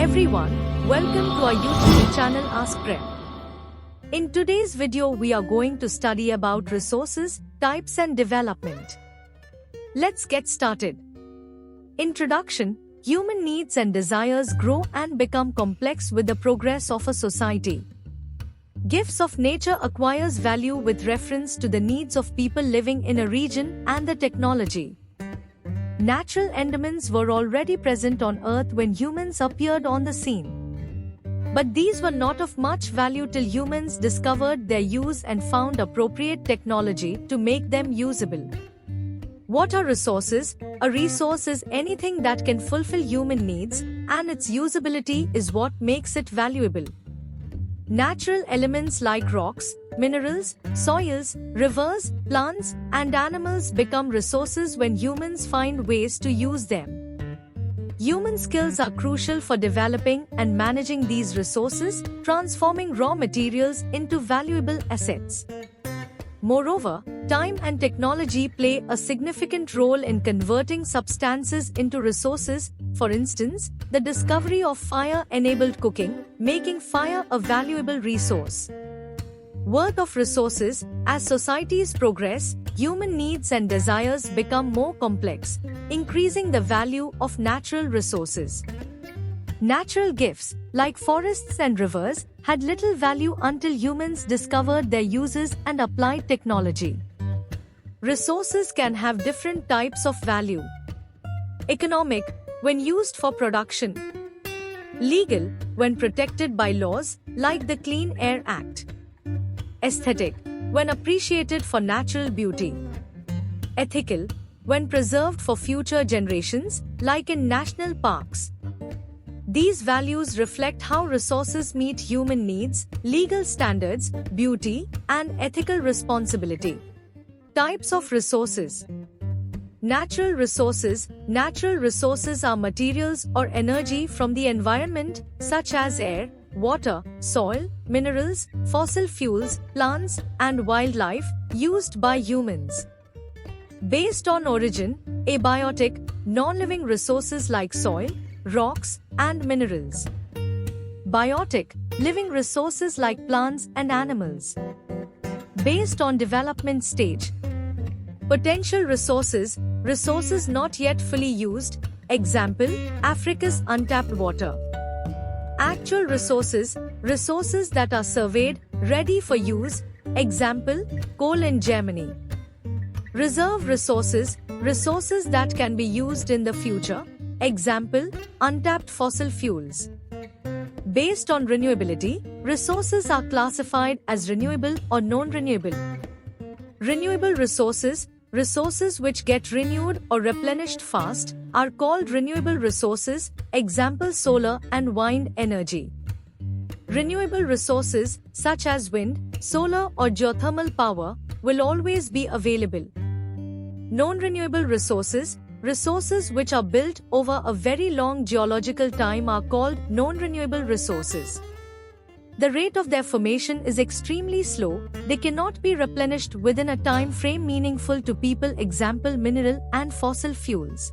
everyone, welcome to our YouTube channel Ask Prep. In today's video we are going to study about resources, types and development. Let's get started. Introduction. Human needs and desires grow and become complex with the progress of a society. Gifts of nature acquires value with reference to the needs of people living in a region and the technology. Natural endowments were already present on Earth when humans appeared on the scene. But these were not of much value till humans discovered their use and found appropriate technology to make them usable. What are resources? A resource is anything that can fulfill human needs, and its usability is what makes it valuable. Natural elements like rocks, minerals, soils, rivers, plants, and animals become resources when humans find ways to use them. Human skills are crucial for developing and managing these resources, transforming raw materials into valuable assets. Moreover, time and technology play a significant role in converting substances into resources. For instance, the discovery of fire-enabled cooking, making fire a valuable resource. Worth of resources. As societies progress, human needs and desires become more complex, increasing the value of natural resources. Natural gifts, like forests and rivers, had little value until humans discovered their uses and applied technology. Resources can have different types of value. Economic, when used for production. Legal, when protected by laws, like the Clean Air Act. Aesthetic, when appreciated for natural beauty. Ethical, when preserved for future generations, like in national parks. These values reflect how resources meet human needs, legal standards, beauty, and ethical responsibility. Types of resources. Natural resources. Natural resources are materials or energy from the environment, such as air, water, soil, minerals, fossil fuels, plants, and wildlife, used by humans. Based on origin, abiotic, non-living resources like soil, rocks, and minerals. Biotic, living resources like plants and animals. Based on development stage. Potential resources, resources not yet fully used, example, Africa's untapped water. Actual resources, resources that are surveyed, ready for use, example, coal in Germany. Reserve resources, resources that can be used in the future, example, untapped fossil fuels. Based on renewability, resources are classified as renewable or non-renewable. Renewable resources, resources which get renewed or replenished fast, are called renewable resources, example solar and wind energy. Renewable resources, such as wind, solar or geothermal power, will always be available. Non-renewable resources, resources which are built over a very long geological time, are called non-renewable resources. The rate of their formation is extremely slow, they cannot be replenished within a time frame meaningful to people, example mineral and fossil fuels.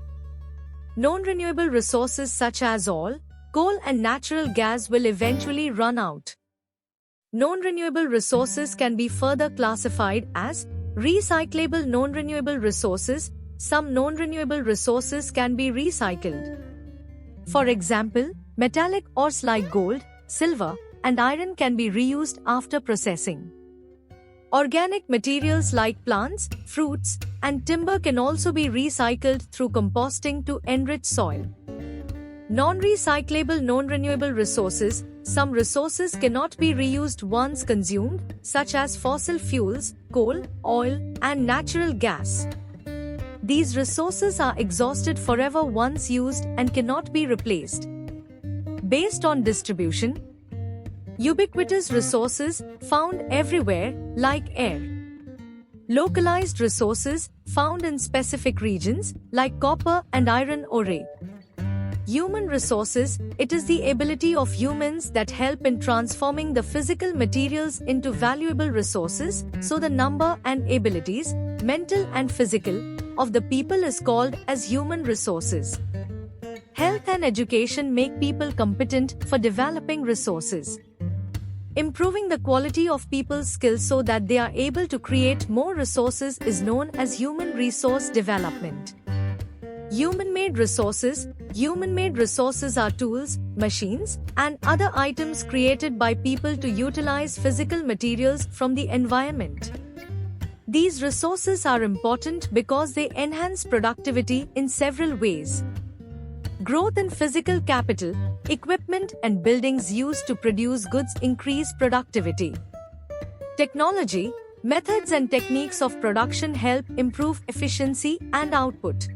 Non-renewable resources such as oil, coal and natural gas will eventually run out. Non-renewable resources can be further classified as recyclable non-renewable resources. Some non-renewable resources can be recycled. For example, metallic ores like gold, silver, and iron can be reused after processing. Organic materials like plants, fruits, and timber can also be recycled through composting to enrich soil. Non-recyclable non-renewable resources. Some resources cannot be reused once consumed, such as fossil fuels, coal, oil, and natural gas. These resources are exhausted forever once used and cannot be replaced. Based on distribution. Ubiquitous resources, found everywhere, like air. Localized resources, found in specific regions, like copper and iron ore. Human resources, it is the ability of humans that help in transforming the physical materials into valuable resources, so the number and abilities, mental and physical, of the people is called as human resources. Health and education make people competent for developing resources. Improving the quality of people's skills so that they are able to create more resources is known as human resource development. Human-made resources. Human-made resources are tools, machines, and other items created by people to utilize physical materials from the environment. These resources are important because they enhance productivity in several ways. Growth in physical capital, equipment and buildings used to produce goods increase productivity. Technology, methods and techniques of production help improve efficiency and output.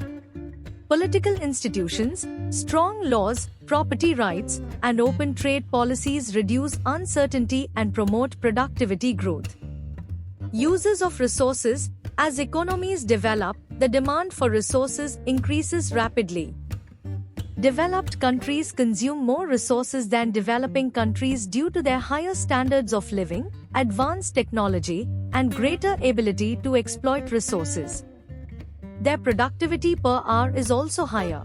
Political institutions, strong laws, property rights, and open trade policies reduce uncertainty and promote productivity growth. Uses of resources. As economies develop, the demand for resources increases rapidly. Developed countries consume more resources than developing countries due to their higher standards of living, advanced technology, and greater ability to exploit resources. Their productivity per hour is also higher.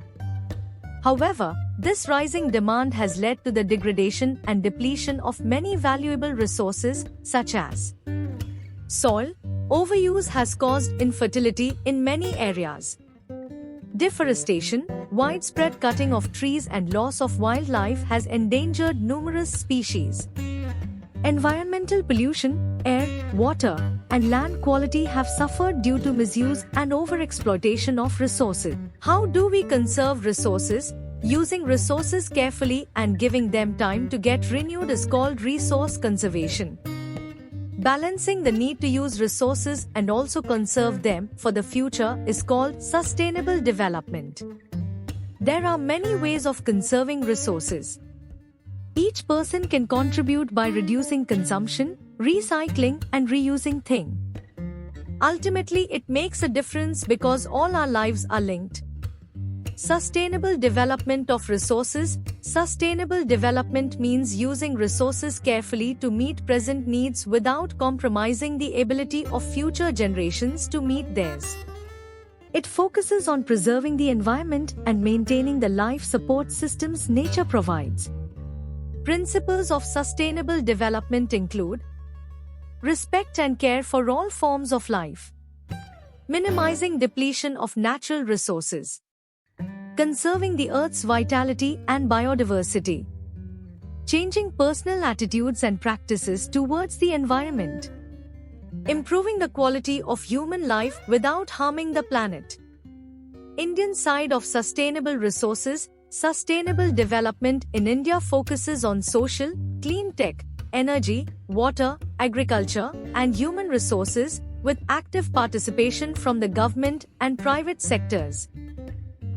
However, this rising demand has led to the degradation and depletion of many valuable resources, such as soil. Overuse has caused infertility in many areas. Deforestation, widespread cutting of trees and loss of wildlife has endangered numerous species. Environmental pollution, air, water, and land quality have suffered due to misuse and overexploitation of resources. How do we conserve resources? Using resources carefully and giving them time to get renewed is called resource conservation. Balancing the need to use resources and also conserve them for the future is called sustainable development. There are many ways of conserving resources. Each person can contribute by reducing consumption, recycling, and reusing things. Ultimately, it makes a difference because all our lives are linked. Sustainable development of resources. Sustainable development means using resources carefully to meet present needs without compromising the ability of future generations to meet theirs. It focuses on preserving the environment and maintaining the life support systems nature provides. Principles of sustainable development include respect and care for all forms of life, minimizing depletion of natural resources, conserving the Earth's vitality and biodiversity, changing personal attitudes and practices towards the environment, improving the quality of human life without harming the planet. Indian side of sustainable resources. Sustainable development in India focuses on social, clean tech, energy, water, agriculture, and human resources, with active participation from the government and private sectors.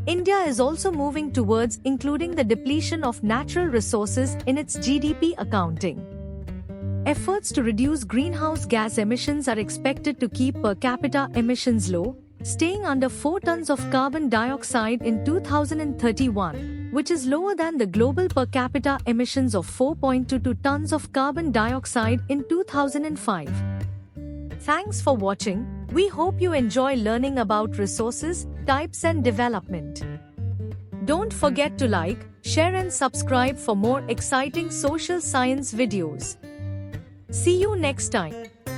India is also moving towards including the depletion of natural resources in its GDP accounting. Efforts to reduce greenhouse gas emissions are expected to keep per capita emissions low, staying under 4 tons of carbon dioxide in 2031, which is lower than the global per capita emissions of 4.22 tons of carbon dioxide in 2005. Thanks for watching. We hope you enjoy learning about resources, types and development. Don't forget to like, share and subscribe for more exciting social science videos. See you next time.